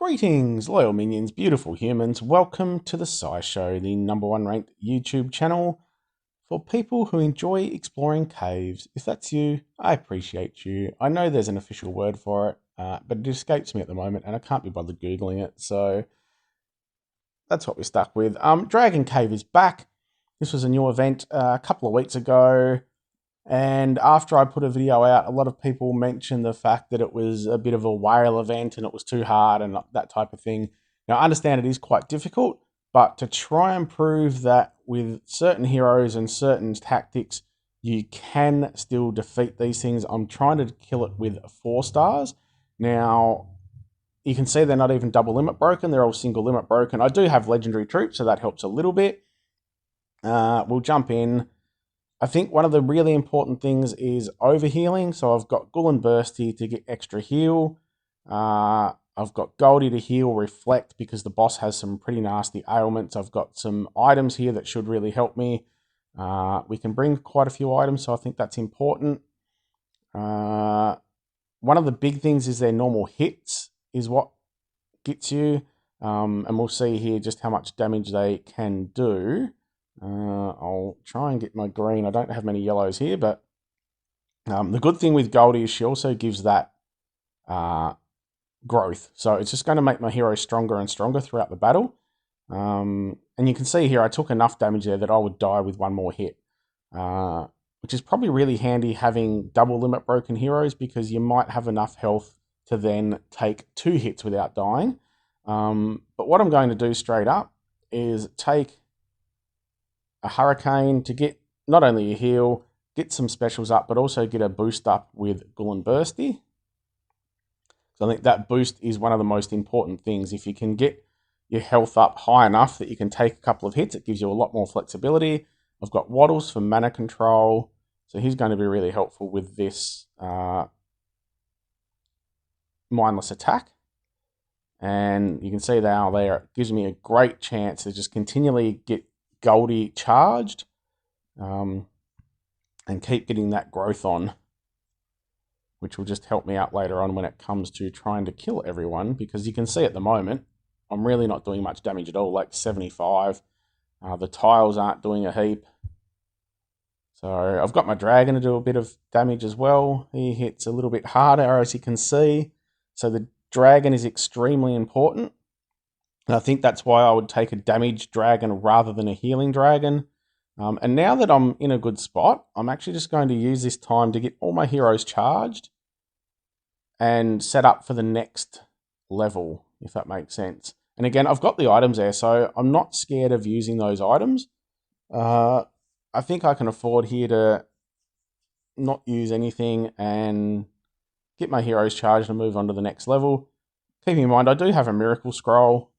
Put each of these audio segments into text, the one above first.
Greetings, loyal minions, beautiful humans. Welcome to the SciShow, the #1 ranked YouTube channel for people who enjoy exploring caves. If that's you, I appreciate you. I know there's an official word for it, but it escapes me at the moment and I can't be bothered Googling it, so that's what we're stuck with. Dragon Cave is back. This was a new event a couple of weeks ago. And after I put a video out, a lot of people mentioned the fact that it was a bit of a whale event and it was too hard and that type of thing. Now, I understand it is quite difficult, but to try and prove that with certain heroes and certain tactics, you can still defeat these things, I'm trying to kill it with 4 stars. Now, you can see they're not even double limit broken. They're all single limit broken. I do have legendary troops, so that helps a little bit. We'll jump in. I think one of the really important things is overhealing. So I've got Gul and Bursty to get extra heal. I've got Goldie to heal Reflect because the boss has some pretty nasty ailments. I've got some items here that should really help me. We can bring quite a few items, so I think that's important. One of the big things is their normal hits is what gets you. And we'll see here just how much damage they can do. I'll try and get my green. I don't have many yellows here, but the good thing with Goldie is she also gives that growth. So it's just going to make my hero stronger and stronger throughout the battle. And you can see here I took enough damage there that I would die with one more hit, which is probably really handy having double limit broken heroes because you might have enough health to then take 2 hits without dying. But what I'm going to do straight up is take a Hurricane to get not only a heal, get some specials up, but also get a boost up with Gul and Bursty. So I think that boost is one of the most important things. If you can get your health up high enough that you can take a couple of hits, it gives you a lot more flexibility. I've got Waddles for mana control, so he's going to be really helpful with this mindless attack. And you can see now there, it gives me a great chance to just continually get Goldie charged and keep getting that growth on, which will just help me out later on when it comes to trying to kill everyone, because you can see at the moment I'm really not doing much damage at all, like 75. The tiles aren't doing a heap. So I've got my dragon to do a bit of damage as well. He hits a little bit harder, as you can see. So the dragon is extremely important. And I think that's why I would take a damaged dragon rather than a healing dragon. And now that I'm in a good spot, I'm actually just going to use this time to get all my heroes charged and set up for the next level, if that makes sense. And again, I've got the items there, so I'm not scared of using those items. I think I can afford here to not use anything and get my heroes charged and move on to the next level. Keeping in mind, I do have a miracle scroll,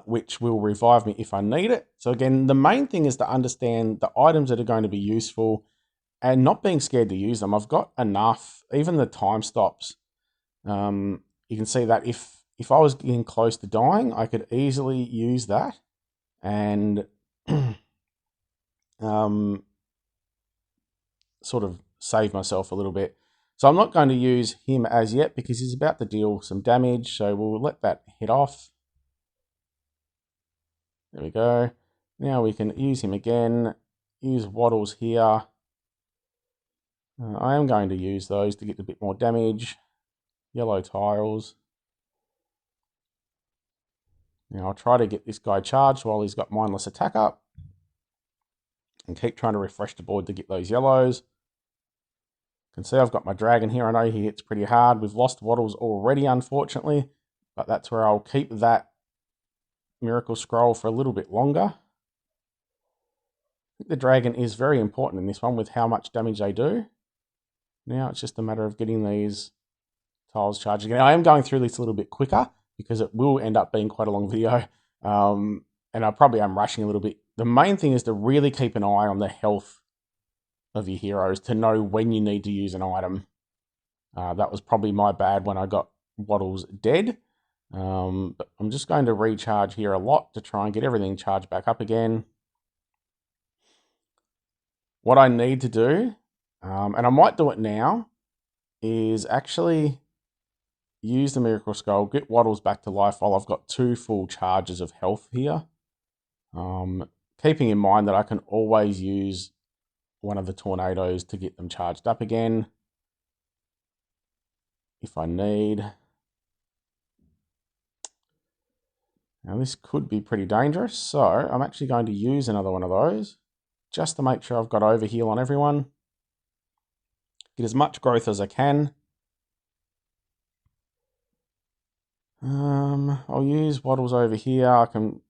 which will revive me if I need it. So again, the main thing is to understand the items that are going to be useful and not being scared to use them. I've got enough, even the time stops. You can see that if I was getting close to dying, I could easily use that and sort of save myself a little bit. So I'm not going to use him as yet because he's about to deal some damage. So we'll let that hit off. There we go. Now we can use him again. Use Waddles here. I am going to use those to get a bit more damage. Yellow tiles. Now I'll try to get this guy charged while he's got mindless attack up. And keep trying to refresh the board to get those yellows. You can see I've got my dragon here. I know he hits pretty hard. We've lost Waddles already, unfortunately. But that's where I'll keep that miracle scroll for a little bit longer. I think the dragon is very important in this one with how much damage they do. Now it's just a matter of getting these tiles charged again. I am going through this a little bit quicker because it will end up being quite a long video. And I probably am rushing a little bit. The main thing is to really keep an eye on the health of your heroes to know when you need to use an item. That was probably my bad when I got Waddles dead. But I'm just going to recharge here a lot to try and get everything charged back up again. What I need to do, and I might do it now, is actually use the Miracle Skull, get Waddles back to life while I've got 2 full charges of health here. Keeping in mind that I can always use one of the tornadoes to get them charged up again if I need. Now this could be pretty dangerous, so I'm actually going to use another one of those just to make sure I've got overheal on everyone. Get as much growth as I can. I'll use Waddles over here. I can,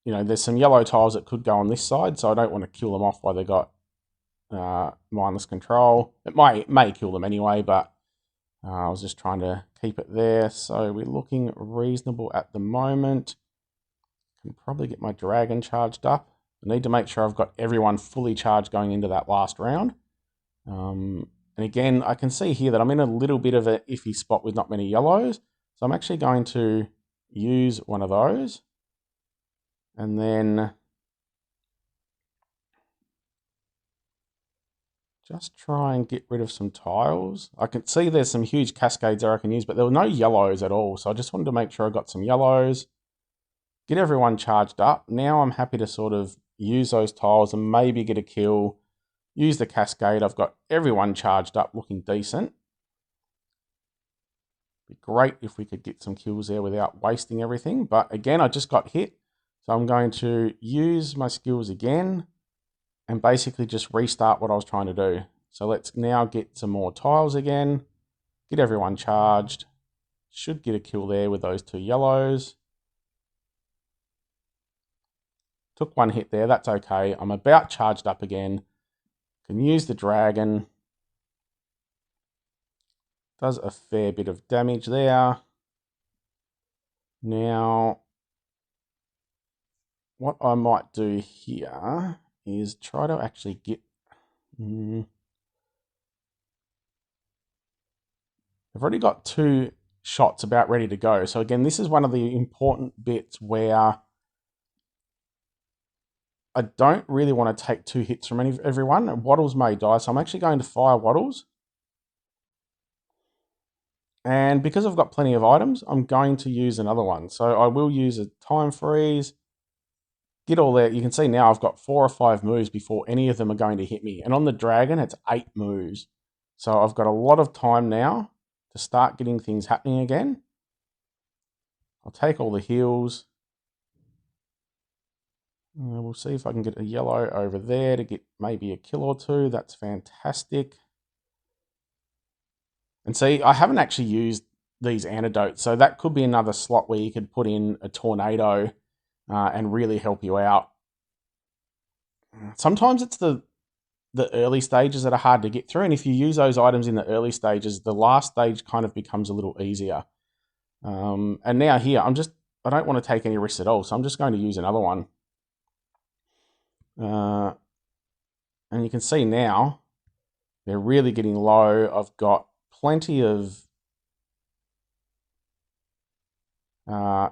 there's some yellow tiles that could go on this side, so I don't want to kill them off while they got mindless control. It may kill them anyway, but I was just trying to keep it there. So we're looking reasonable at the moment. Can probably get my dragon charged up. I need to make sure I've got everyone fully charged going into that last round. And again, I can see here that I'm in a little bit of an iffy spot with not many yellows. So I'm actually going to use one of those. And then just try and get rid of some tiles. I can see there's some huge cascades there I can use, but there were no yellows at all. So I just wanted to make sure I got some yellows. Get everyone charged up. Now I'm happy to sort of use those tiles and maybe get a kill. Use the cascade. I've got everyone charged up, looking decent. Be great if we could get some kills there without wasting everything. But again, I just got hit. So I'm going to use my skills again and basically just restart what I was trying to do. So let's now get some more tiles again. Get everyone charged. Should get a kill there with those 2 yellows. Took 1 hit there, that's okay. I'm about charged up again. Can use the dragon. Does a fair bit of damage there. Now, what I might do here is try to actually get... I've already got 2 shots about ready to go. So again, this is one of the important bits where I don't really want to take 2 hits from everyone. Waddles may die, so I'm actually going to fire Waddles. And because I've got plenty of items, I'm going to use another one. So I will use a time freeze. Get all that. You can see now I've got 4 or 5 moves before any of them are going to hit me. And on the dragon, it's 8 moves. So I've got a lot of time now to start getting things happening again. I'll take all the heals. We'll see if I can get a yellow over there to get maybe a kill or 2. That's fantastic. And see, I haven't actually used these antidotes, so that could be another slot where you could put in a tornado and really help you out. Sometimes it's the early stages that are hard to get through, and if you use those items in the early stages, the last stage kind of becomes a little easier. And now here, I don't want to take any risks at all, so I'm just going to use another one. And you can see now, they're really getting low. I've got plenty of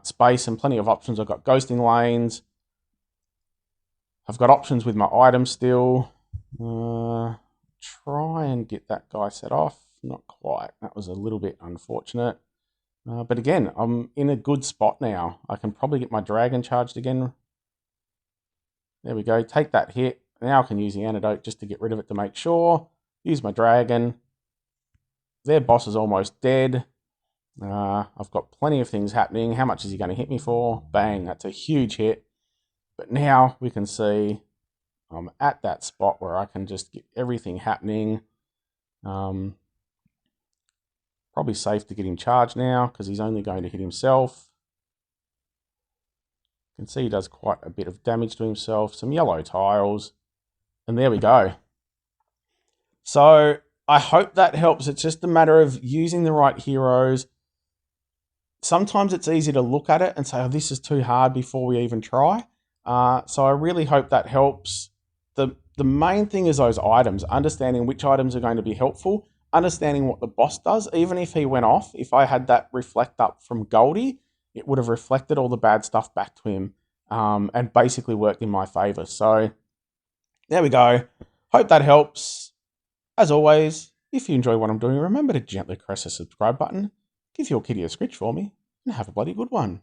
space and plenty of options. I've got ghosting lanes. I've got options with my items still. Try and get that guy set off. Not quite. That was a little bit unfortunate. But again, I'm in a good spot now. I can probably get my dragon charged again. There we go. Take that hit. Now I can use the antidote just to get rid of it to make sure. Use my dragon. Their boss is almost dead. I've got plenty of things happening. How much is he going to hit me for? Bang, that's a huge hit. But now we can see I'm at that spot where I can just get everything happening. Probably safe to get him charged now because he's only going to hit himself. You can see he does quite a bit of damage to himself. Some yellow tiles. And there we go. So I hope that helps. It's just a matter of using the right heroes. Sometimes it's easy to look at it and say, oh, this is too hard before we even try. So I really hope that helps. The main thing is those items, understanding which items are going to be helpful, understanding what the boss does. Even if he went off, if I had that reflect up from Goldie, it would have reflected all the bad stuff back to him and basically worked in my favor. So there we go. Hope that helps. As always, if you enjoy what I'm doing, remember to gently press the subscribe button. give your kitty a scritch for me, and have a bloody good one.